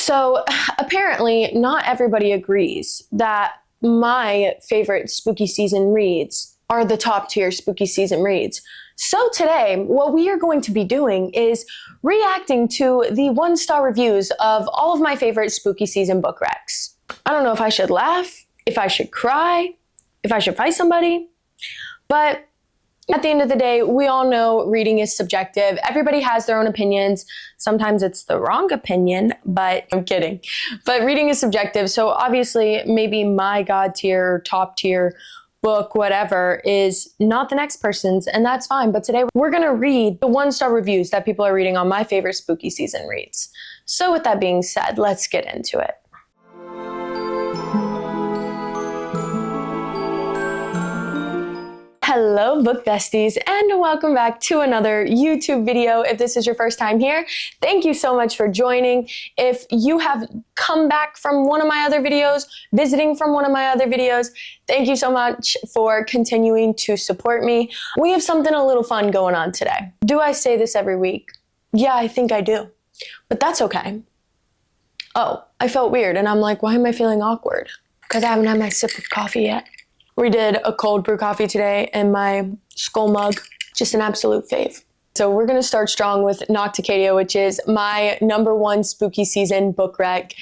So apparently not everybody agrees that my favorite spooky season reads are the top tier spooky season reads. So today, what we are going to be doing is reacting to the 1-star reviews of all of my favorite spooky season book recs. I don't know if I should laugh, if I should cry, if I should fight somebody, but at the end of the day, we all know reading is subjective. Everybody has their own opinions. Sometimes it's the wrong opinion, but I'm kidding. But reading is subjective. So obviously maybe my God tier, top tier book, whatever, is not the next person's, and that's fine. But today we're going to read the 1-star reviews that people are reading on my favorite spooky season reads. So with that being said, let's get into it. Hello book besties, and welcome back to another YouTube video. If this is your first time here, thank you so much for joining. If you have come back from one of my other videos, visiting from one of my other videos, thank you so much for continuing to support me. We have something a little fun going on today. Do I say this every week? Yeah, I think I do, but that's okay. Oh, I felt weird, and I'm like, why am I feeling awkward? Because I haven't had my sip of coffee yet. We did a cold brew coffee today in my skull mug, just an absolute fave. So we're gonna start strong with Nocticadia, which is my #1 spooky season book rec.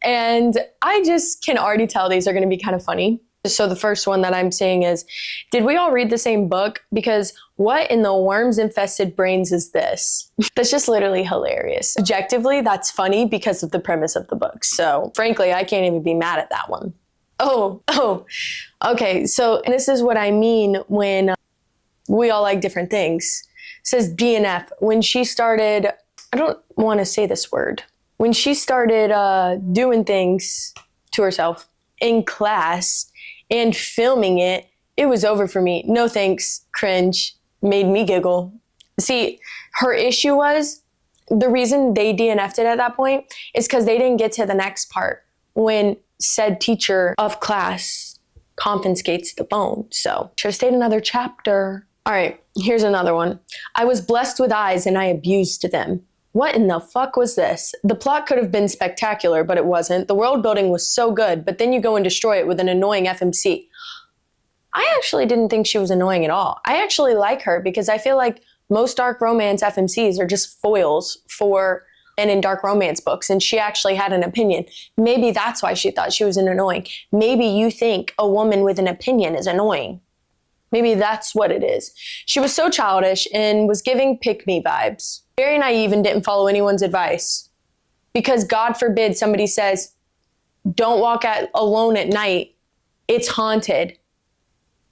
And I just can already tell these are gonna be kind of funny. So the first one that I'm seeing is, did we all read the same book? Because what in the worms infested brains is this? That's just literally hilarious. Objectively, that's funny because of the premise of the book. So frankly, I can't even be mad at that one. Oh, okay. So this is what I mean when we all like different things. It says DNF. When she started, I don't want to say this word. When she started doing things to herself in class and filming it, it was over for me. No thanks, cringe, made me giggle. See, her issue was, the reason they DNF'd it at that point is because they didn't get to the next part when said teacher of class confiscates the phone. So should have stayed another chapter. All right, here's another one. I was blessed with eyes and I abused them. What in the fuck was this? The plot could have been spectacular, but it wasn't. The world building was so good, but then you go and destroy it with an annoying FMC. I actually didn't think she was annoying at all. I actually like her because I feel like most dark romance FMCs are just foils for and in dark romance books, and she actually had an opinion. Maybe that's why she thought she was annoying. Maybe you think a woman with an opinion is annoying. Maybe that's what it is. She was so childish and was giving pick-me vibes. Very naive and didn't follow anyone's advice. Because God forbid somebody says, don't walk alone at night. It's haunted.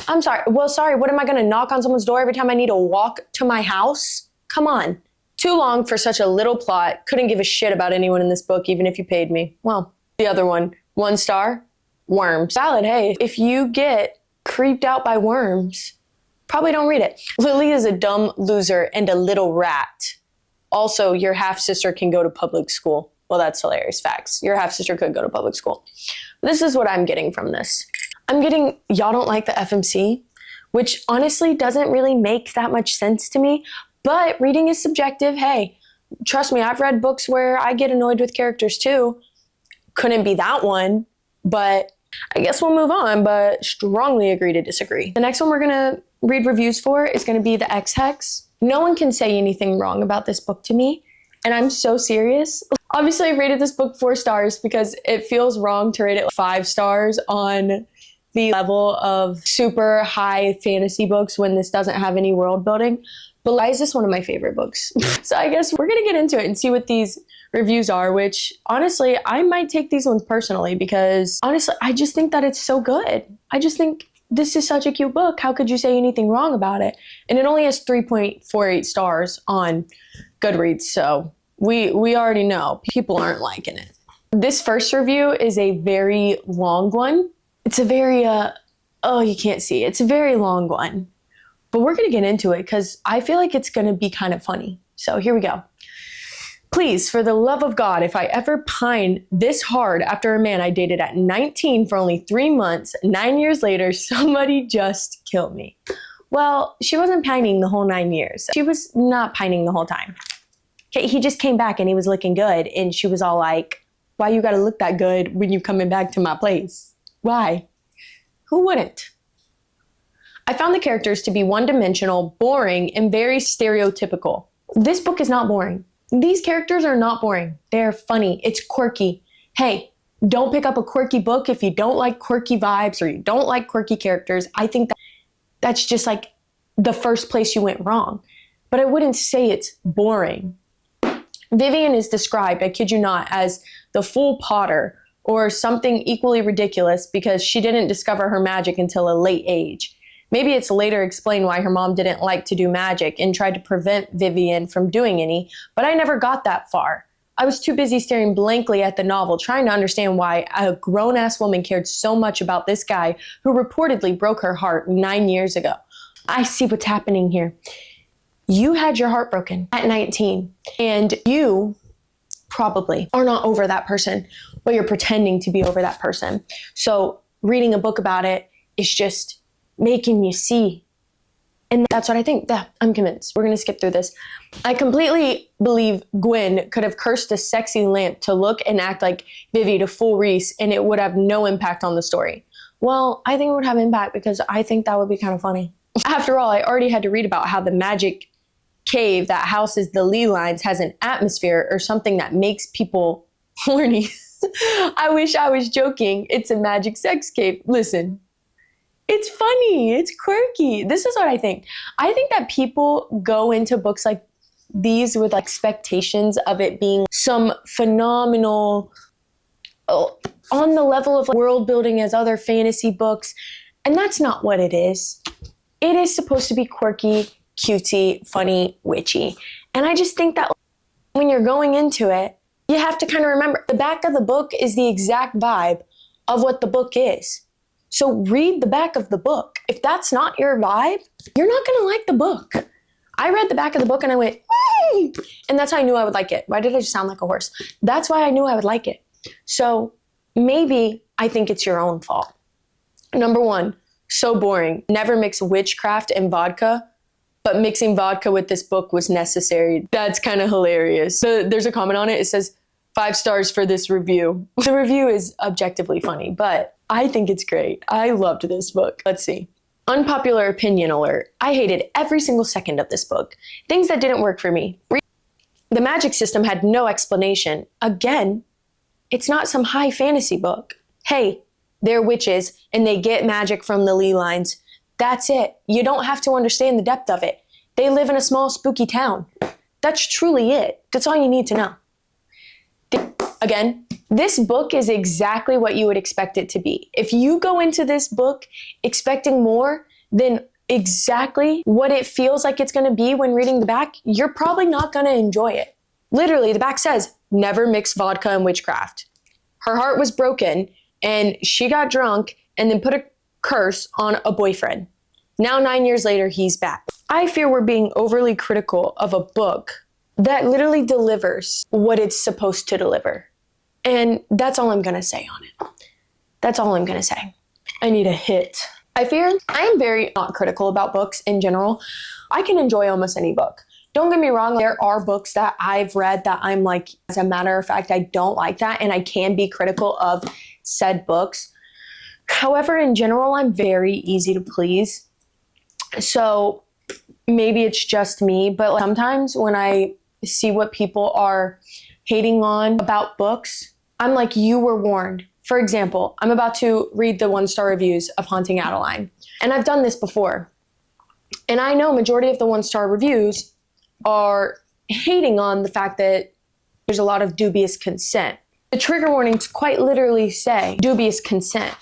I'm sorry. Well, sorry, what am I gonna knock on someone's door every time I need to walk to my house? Come on. Too long for such a little plot. Couldn't give a shit about anyone in this book, even if you paid me. Well, the other one, 1 star, worms. Valid, hey, if you get creeped out by worms, probably don't read it. Lily is a dumb loser and a little rat. Also, your half-sister can go to public school. Well, that's hilarious. Facts. Your half-sister could go to public school. This is what I'm getting from this. I'm getting, y'all don't like the FMC, which honestly doesn't really make that much sense to me. But reading is subjective. Hey, trust me, I've read books where I get annoyed with characters too. Couldn't be that one, but I guess we'll move on, but strongly agree to disagree. The next one we're gonna read reviews for is gonna be the Ex Hex. No one can say anything wrong about this book to me, and I'm so serious. Obviously, I rated this book 4 stars because it feels wrong to rate it 5 stars on the level of super high fantasy books when this doesn't have any world building. But why is this one of my favorite books? So I guess we're gonna get into it and see what these reviews are, which honestly, I might take these ones personally because honestly, I just think that it's so good. I just think this is such a cute book. How could you say anything wrong about it? And it only has 3.48 stars on Goodreads, so we already know people aren't liking it. This first review is a very long one. It's a very, oh, you can't see. It's a very long one. But we're gonna get into it because I feel like it's gonna be kind of funny. So here we go. Please, for the love of God, if I ever pine this hard after a man I dated at 19 for only 3 months, 9 years later, somebody just killed me. Well, she wasn't pining the whole 9 years. She was not pining the whole time. Okay, he just came back and he was looking good and she was all like, why you gotta look that good when you coming back to my place? Why? Who wouldn't? I found the characters to be one-dimensional, boring, and very stereotypical. This book is not boring. These characters are not boring. They're funny. It's quirky. Hey, don't pick up a quirky book if you don't like quirky vibes or you don't like quirky characters. I think that's just like the first place you went wrong. But I wouldn't say it's boring. Vivian is described, I kid you not, as the fool Potter or something equally ridiculous because she didn't discover her magic until a late age. Maybe it's later explained why her mom didn't like to do magic and tried to prevent Vivian from doing any, but I never got that far. I was too busy staring blankly at the novel, trying to understand why a grown-ass woman cared so much about this guy who reportedly broke her heart 9 years ago. I see what's happening here. You had your heart broken at 19, and you probably are not over that person, but you're pretending to be over that person. So reading a book about it is just making you see. And that's what I think. Yeah, I'm convinced. We're going to skip through this. I completely believe Gwen could have cursed a sexy lamp to look and act like Vivi to fool Reese, and it would have no impact on the story. Well, I think it would have impact because I think that would be kind of funny. After all, I already had to read about how the magic cave that houses the Lelines has an atmosphere or something that makes people horny. I wish I was joking. It's a magic sex cave. Listen. It's funny. It's quirky. This is what I think. I think that people go into books like these with expectations of it being some phenomenal, on the level of world building as other fantasy books. And that's not what it is. It is supposed to be quirky, cutesy, funny, witchy. And I just think that when you're going into it, you have to kind of remember the back of the book is the exact vibe of what the book is. So read the back of the book. If that's not your vibe, you're not going to like the book. I read the back of the book and I went, hey! And that's how I knew I would like it. Why did I just sound like a horse? That's why I knew I would like it. So maybe I think it's your own fault. Number 1, so boring. Never mix witchcraft and vodka, but mixing vodka with this book was necessary. That's kind of hilarious. So there's a comment on it. It says, 5 stars for this review. The review is objectively funny, but I think it's great. I loved this book. Let's see. Unpopular opinion alert. I hated every single second of this book. Things that didn't work for me. The magic system had no explanation. Again, it's not some high fantasy book. Hey, they're witches and they get magic from the Lelines. That's it. You don't have to understand the depth of it. They live in a small spooky town. That's truly it. That's all you need to know. Again, this book is exactly what you would expect it to be. If you go into this book expecting more than exactly what it feels like it's going to be when reading the back, you're probably not going to enjoy it. Literally, the back says, never mix vodka and witchcraft. Her heart was broken and she got drunk and then put a curse on a boyfriend. Now 9 years later, he's back. I fear we're being overly critical of a book that literally delivers what it's supposed to deliver. And that's all I'm going to say on it. That's all I'm going to say. I need a hit. I fear I am very not critical about books in general. I can enjoy almost any book. Don't get me wrong. There are books that I've read that I'm like, as a matter of fact, I don't like that. And I can be critical of said books. However, in general, I'm very easy to please. So maybe it's just me, but sometimes when I see what people are hating on about books, I'm like, you were warned. For example, I'm about to read the 1-star reviews of Haunting Adeline. And I've done this before. And I know majority of the 1-star reviews are hating on the fact that there's a lot of dubious consent. The trigger warnings quite literally say dubious consent.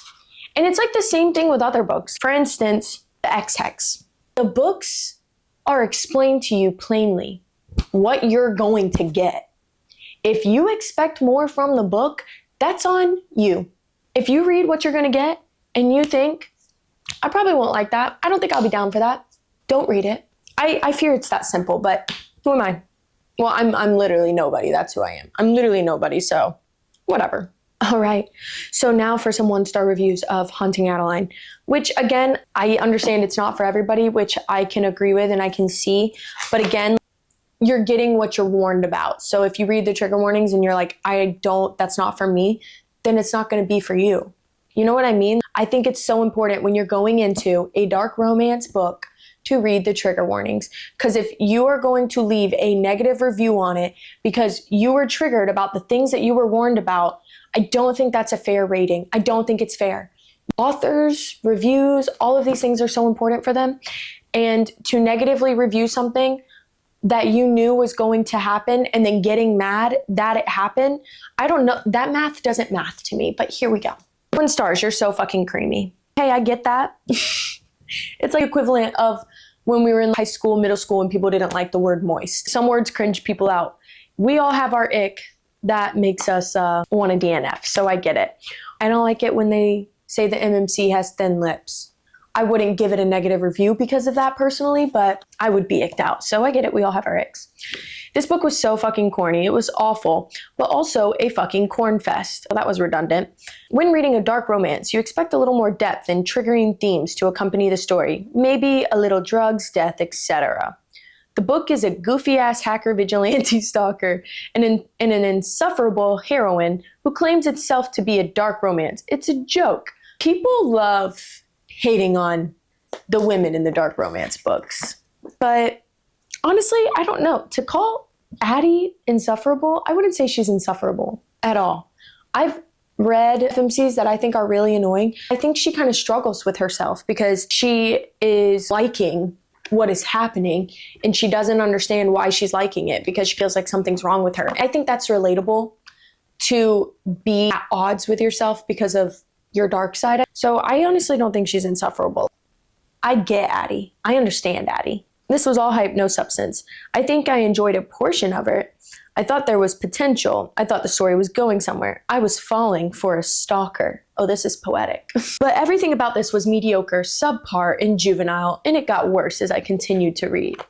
And it's like the same thing with other books. For instance, the Ex Hex. The books are explained to you plainly what you're going to get. If you expect more from the book, that's on you. If you read what you're going to get and you think, I probably won't like that, I don't think I'll be down for that, don't read it. I fear it's that simple, but who am I? Well, I'm literally nobody. That's who I am. I'm literally nobody, so whatever. All right, so now for some 1-star reviews of Haunting Adeline, which again, I understand it's not for everybody, which I can agree with and I can see. But again, you're getting what you're warned about. So if you read the trigger warnings and you're like, that's not for me, then it's not going to be for you. You know what I mean? I think it's so important when you're going into a dark romance book to read the trigger warnings. Because if you are going to leave a negative review on it because you were triggered about the things that you were warned about, I don't think that's a fair rating. I don't think it's fair. Authors, reviews, all of these things are so important for them. And to negatively review something that you knew was going to happen and then getting mad that it happened, I don't know. That math doesn't math to me, but here we go. 1 stars, you're so fucking creamy. Hey, I get that. It's like equivalent of when we were in high school, middle school, and people didn't like the word moist. Some words cringe people out. We all have our ick that makes us want a DNF, so I get it. I don't like it when they say the MMC has thin lips. I wouldn't give it a negative review because of that personally, but I would be icked out. So I get it. We all have our icks. This book was so fucking corny. It was awful, but also a fucking corn fest. Well, that was redundant. When reading a dark romance, you expect a little more depth and triggering themes to accompany the story. Maybe a little drugs, death, etc. The book is a goofy-ass hacker vigilante stalker and an insufferable heroine who claims itself to be a dark romance. It's a joke. People love hating on the women in the dark romance books. But honestly, I don't know. To call Addie insufferable, I wouldn't say she's insufferable at all. I've read FMCs that I think are really annoying. I think she kind of struggles with herself because she is liking what is happening and she doesn't understand why she's liking it because she feels like something's wrong with her. I think that's relatable, to be at odds with yourself because of your dark side. So I honestly don't think she's insufferable. I get Addie. I understand Addie. This was all hype, no substance. I think I enjoyed a portion of it. I thought there was potential. I thought the story was going somewhere. I was falling for a stalker. Oh, this is poetic. But everything about this was mediocre, subpar, and juvenile, and it got worse as I continued to read.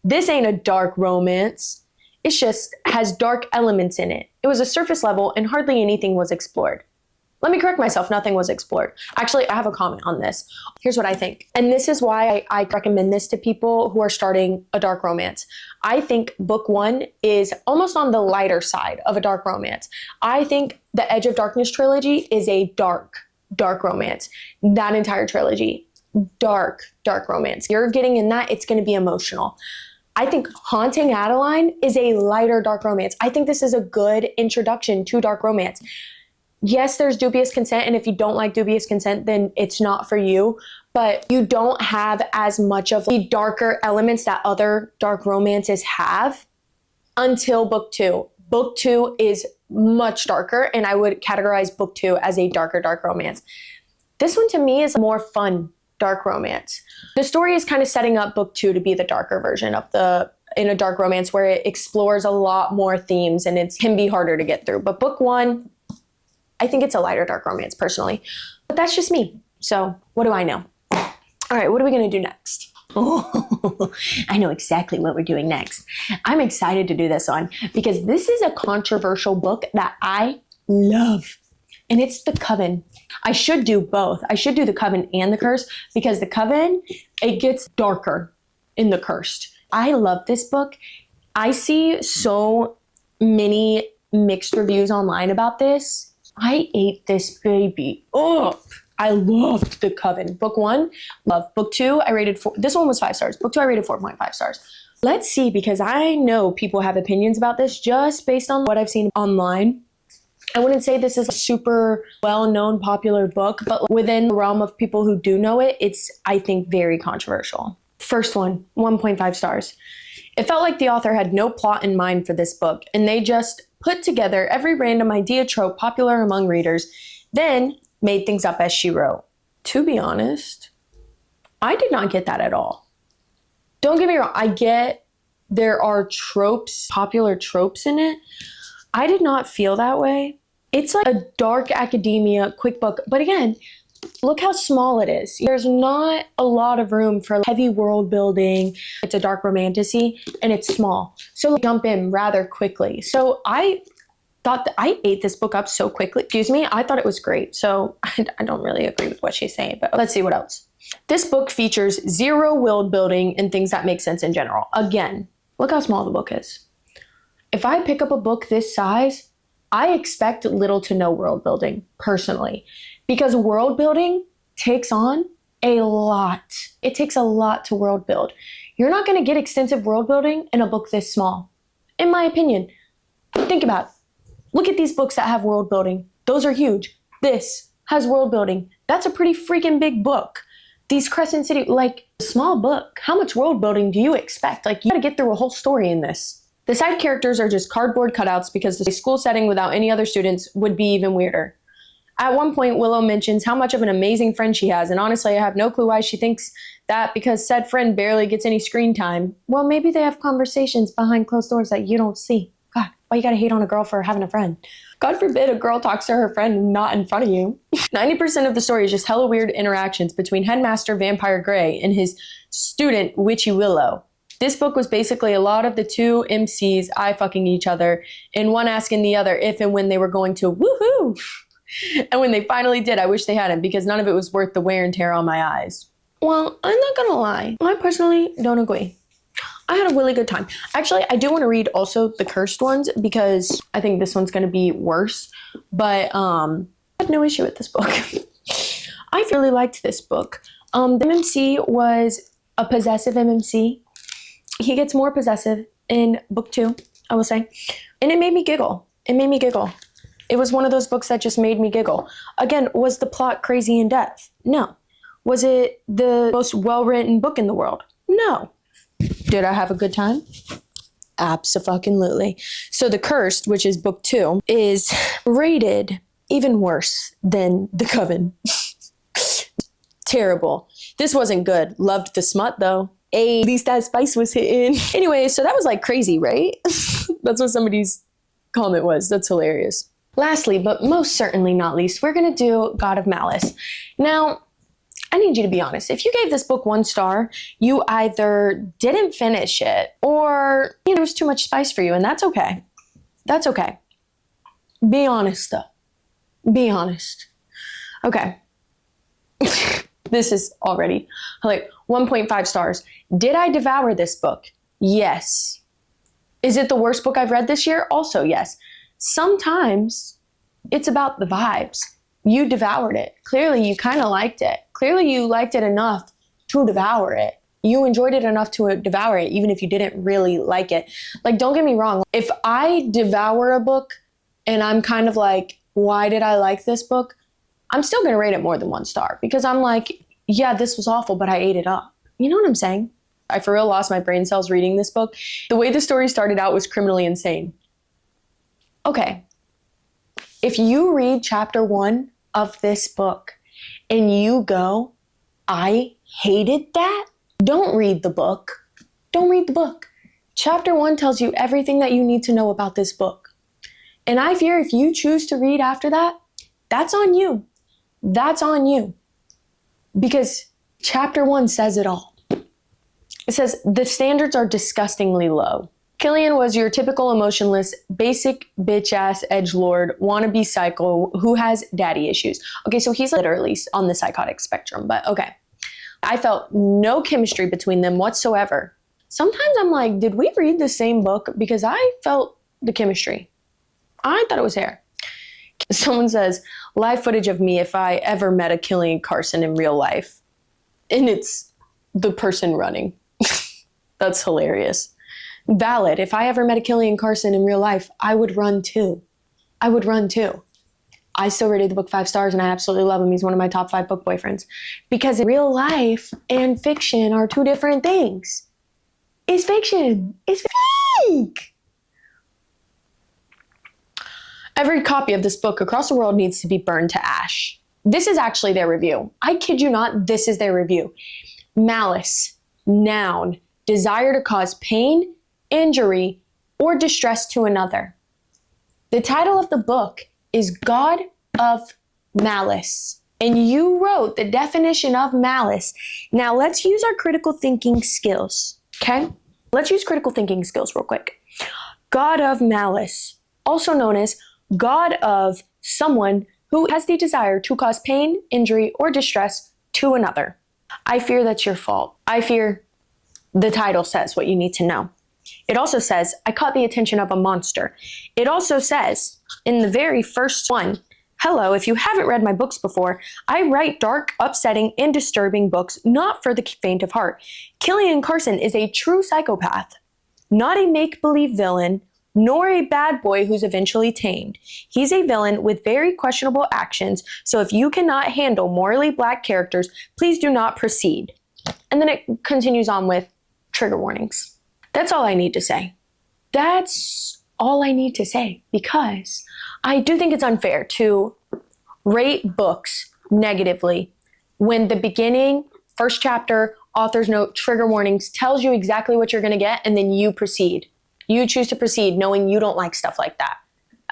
This ain't a dark romance. It just has dark elements in it. It was a surface level and hardly anything was explored. Let me correct myself, nothing was explored. Actually, I have a comment on this. Here's what I think. And this is why I recommend this to people who are starting a dark romance. I think book 1 is almost on the lighter side of a dark romance. I think the Edge of Darkness trilogy is a dark romance. That entire trilogy, dark romance. You're getting in that, it's gonna be emotional. I think Haunting Adeline is a lighter dark romance. I think this is a good introduction to dark romance. Yes, there's dubious consent, and if you don't like dubious consent, then it's not for you, but you don't have as much of the darker elements that other dark romances have until book 2. Book 2 is much darker, and I would categorize book 2 as a darker dark romance. This one to me is a more fun dark romance. The story is kind of setting up book 2 to be the darker version of in a dark romance where it explores a lot more themes and it can be harder to get through. But book 1, I think it's a lighter dark romance personally, but that's just me. So what do I know? All right, what are we gonna do next? Oh, I know exactly what we're doing next. I'm excited to do this one because this is a controversial book that I love, and it's The Coven. I should do both. I should do The Coven and The Curse because The Coven, it gets darker in The Cursed. I love this book. I see so many mixed reviews online about this. I ate this baby up. I loved The Coven. Book 1, love. Book 2, I rated 4. This one was 5 stars. Book 2, I rated 4.5 stars. Let's see, because I know people have opinions about this just based on what I've seen online. I wouldn't say this is a super well-known, popular book, but within the realm of people who do know it, it's, I think, very controversial. First one, 1.5 stars. It felt like the author had no plot in mind for this book, and they just put together every random idea trope popular among readers, then made things up as she wrote. To be honest, I did not get that at all. Don't get me wrong, I get there are tropes, popular tropes in it. I did not feel that way. It's like a dark academia quick book, but again, look how small it is. There's not a lot of room for heavy world building. It's a dark romantasy and it's small. So jump in rather quickly. So I thought that I ate this book up so quickly. Excuse me. I thought it was great. So I don't really agree with what she's saying, but let's see what else. This book features zero world building and things that make sense in general. Again, Look how small the book is. If I pick up a book this size, I expect little to no world building, personally, because world building takes on a lot. It takes a lot to world build. You're not going to get extensive world building in a book this small, in my opinion. Think about it. Look at these books that have world building. Those are huge. This has world building. That's a pretty freaking big book. These Crescent City, like, small book. How much world building do you expect? Like, you gotta get through a whole story in this. The side characters are just cardboard cutouts because the school setting without any other students would be even weirder. At one point, Willow mentions how much of an amazing friend she has, and honestly, I have no clue why she thinks that, because said friend barely gets any screen time. Well, maybe they have conversations behind closed doors that you don't see. God, why you gotta hate on a girl for having a friend? God forbid a girl talks to her friend not in front of you. 90% of the story is just hella weird interactions between Headmaster Vampire Gray and his student Witchy Willow. This book was basically a lot of the two MCs eye-fucking each other and one asking the other if and when they were going to woohoo. And when they finally did, I wish they hadn't, because none of it was worth the wear and tear on my eyes. Well, I'm not gonna lie. I personally don't agree. I had a really good time. Actually, I do want to read also the cursed ones because I think this one's going to be worse. But I had no issue with this book. I really liked this book. The MMC was a possessive MMC. He gets more possessive in book 2, I will say. And it made me giggle. It made me giggle. It was one of those books that just made me giggle. Again, was the plot crazy in depth? No. Was it the most well-written book in the world? No. Did I have a good time? Abso-fucking-lutely. So The Cursed, which is book 2, is rated even worse than The Coven. Terrible. This wasn't good. Loved the smut though. Hey, at least that spice was hitting. Anyway, so that was like crazy, right? That's what somebody's comment was. That's hilarious. Lastly, but most certainly not least, we're gonna do God of Malice. Now, I need you to be honest. If you gave this book 1 star, you either didn't finish it or there was too much spice for you, and that's okay. That's okay. Be honest though. Be honest. Okay. This is already like 1.5 stars. Did I devour this book? Yes. Is it the worst book I've read this year? Also, yes. Sometimes it's about the vibes. You devoured it. Clearly, you kind of liked it. Clearly, you liked it enough to devour it. You enjoyed it enough to devour it, even if you didn't really like it. Like, don't get me wrong. If I devour a book and I'm kind of like, why did I like this book? I'm still going to rate it more than 1 star because I'm like, yeah, this was awful, but I ate it up. You know what I'm saying? I for real lost my brain cells reading this book. The way the story started out was criminally insane. Okay. If you read chapter 1 of this book and you go, I hated that, don't read the book. Don't read the book. Chapter 1 tells you everything that you need to know about this book. And I fear if you choose to read after that, that's on you. That's on you. Because chapter 1 says it all. It says, the standards are disgustingly low. Killian was your typical emotionless, basic bitch-ass edgelord, wannabe psycho who has daddy issues. Okay, so he's literally on the psychotic spectrum, but okay. I felt no chemistry between them whatsoever. Sometimes I'm like, did we read the same book? Because I felt the chemistry. I thought it was there. Someone says, live footage of me if I ever met a Killian Carson in real life. And it's the person running. That's hilarious. Valid. If I ever met a Killian Carson in real life, I would run too. I would run too. I still rated the book 5 stars and I absolutely love him. He's one of my top 5 book boyfriends. Because real life and fiction are 2 different things. It's fiction. It's fake. Every copy of this book across the world needs to be burned to ash. This is actually their review. I kid you not, this is their review. Malice, noun, desire to cause pain, injury, or distress to another. The title of the book is God of Malice. And you wrote the definition of malice. Now let's use our critical thinking skills, okay? Let's use critical thinking skills real quick. God of Malice, also known as God of someone who has the desire to cause pain, injury, or distress to another. I fear that's your fault. I fear the title says what you need to know. It also says, I caught the attention of a monster. It also says, in the very first one, hello, if you haven't read my books before, I write dark, upsetting, and disturbing books not for the faint of heart. Killian Carson is a true psychopath, not a make-believe villain, nor a bad boy who's eventually tamed. He's a villain with very questionable actions, so if you cannot handle morally black characters, please do not proceed. And then it continues on with trigger warnings. That's all I need to say. That's all I need to say, because I do think it's unfair to rate books negatively when the beginning, first chapter, author's note, trigger warnings tells you exactly what you're going to get, and then you proceed. You choose to proceed knowing you don't like stuff like that.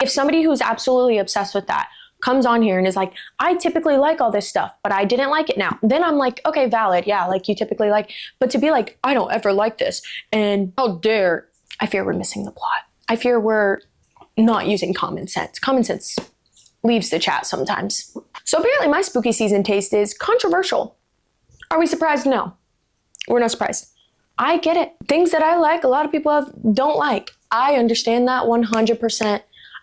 If somebody who's absolutely obsessed with that comes on here and is like, I typically like all this stuff, but I didn't like it now, then I'm like, okay, valid. Yeah, like you typically like, but to be like, I don't ever like this, and how dare, I fear we're missing the plot. I fear we're not using common sense. Common sense leaves the chat sometimes. So apparently my spooky season taste is controversial. Are we surprised? No, we're not surprised. I get it. Things that I like, a lot of people don't like. I understand that 100%.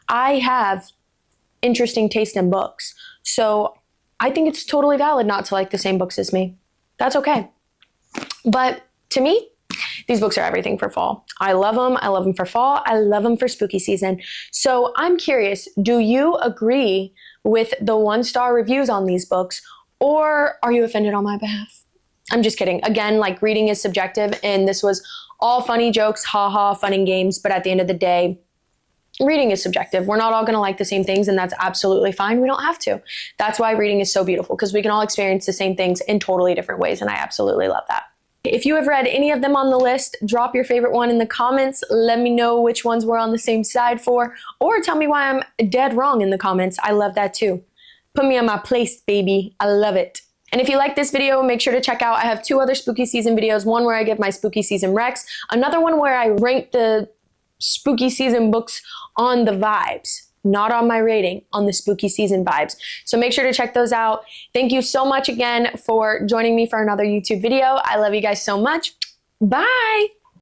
I have interesting taste in books. So I think it's totally valid not to like the same books as me. That's okay. But to me, these books are everything for fall. I love them. I love them for fall. I love them for spooky season. So I'm curious, do you agree with the 1-star reviews on these books, or are you offended on my behalf? I'm just kidding. Again, like, reading is subjective, and this was all funny jokes, haha, fun and games. But at the end of the day, reading is subjective. We're not all going to like the same things, and that's absolutely fine. We don't have to. That's why reading is so beautiful, because we can all experience the same things in totally different ways, and I absolutely love that. If you have read any of them on the list, drop your favorite one in the comments. Let me know which ones we're on the same side for, or tell me why I'm dead wrong in the comments. I love that too. Put me on my place, baby. I love it. And if you like this video, make sure to check out, I have 2 other spooky season videos. One where I give my spooky season recs, another one where I rank the spooky season books on the vibes. Not on my rating, on the spooky season vibes. So make sure to check those out. Thank you so much again for joining me for another YouTube video. I love you guys so much. Bye.